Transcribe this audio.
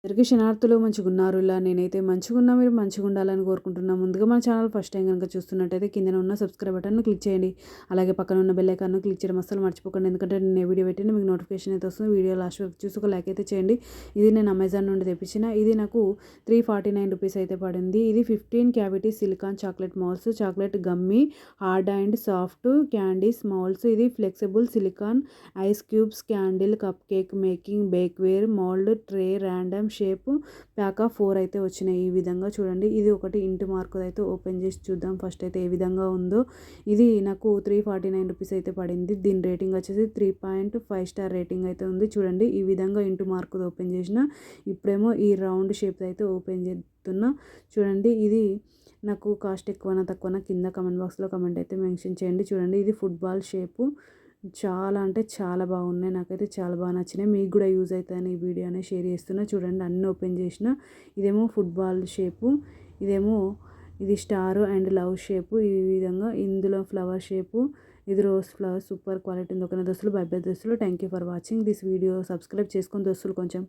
అందరికీ శనార్థులు మంచిగున్నారు. ఇలా నేనైతే మంచిగున్నా, మీరు మంచిగుండాలని కోరుకుంటున్నా. ముందుగా మన ఛానల్ ఫస్ట్ టైం కనుక చూస్తున్నట్టయితే కిందన ఉన్న సబ్స్క్రైబ్ బటన్ను క్లిక్ చేయండి. అలాగే పక్కన ఉన్న బెల్ ఐకాన్ను క్లిక్ చేయడం అస్సలు మర్చిపోకండి. ఎందుకంటే నేను ఏ వీడియో పెట్టినా మీకు నోటిఫికేషన్ అయితే వస్తుంది. వీడియో లాస్ట్ వరకు చూసి ఒక లైక్ అయితే చేయండి. ఇది నేను అమెజాన్ నుండి తెప్పించిన. ఇది నాకు 349 రూపీస్ అయితే పడింది. ఇది 15 cavity silicone chocolate moulds, chocolate gummy, hard and soft candies moulds. ఇది flexible silicone ice cubes, candle, cupcake making, bakeware, mould, tray, random shape pack of 4 అయితే వచ్చినాయి. ఈ విధంగా చూడండి. ఇది ఒకటి ఇంటి మార్కు అయితే ఓపెన్ చేసి చూద్దాం ఫస్ట్ అయితే ఏ విధంగా ఉందో. ఇది నాకు 349 రూపీస్ అయితే పడింది. దీని రేటింగ్ వచ్చేసి 3.5 స్టార్ రేటింగ్ అయితే ఉంది. చూడండి ఈ విధంగా ఇంటి మార్కు ఓపెన్ చేసిన. ఇప్పుడేమో ఈ రౌండ్ షేప్ అయితే ఓపెన్ చేస్తున్నా. చూడండి ఇది నాకు కాస్ట్ ఎక్కువనా తక్కువనా కింద కమెంట్ బాక్స్లో కమెంట్ అయితే మెన్షన్ చేయండి. చూడండి ఇది ఫుట్బాల్ షేపు. చాలా అంటే చాలా బాగున్నాయి. నాకైతే చాలా బాగా నచ్చినాయి. మీకు కూడా యూజ్ అవుతుందని ఈ వీడియో అనేది షేర్ చేస్తున్నా. చూడండి అన్నీ ఓపెన్ చేసిన. ఇదేమో ఫుట్బాల్ షేపు, ఇదేమో ఇది స్టార్ అండ్ లవ్ షేపు. ఈ విధంగా ఇందులో ఫ్లవర్ షేపు, ఇది రోజ్ ఫ్లవర్. సూపర్ క్వాలిటీ ఉంది. ఒక దోస్తులు బై బై దోస్తులు. Thank you for watching this video. Subscribe చేసుకొని దోస్తులు కొంచెం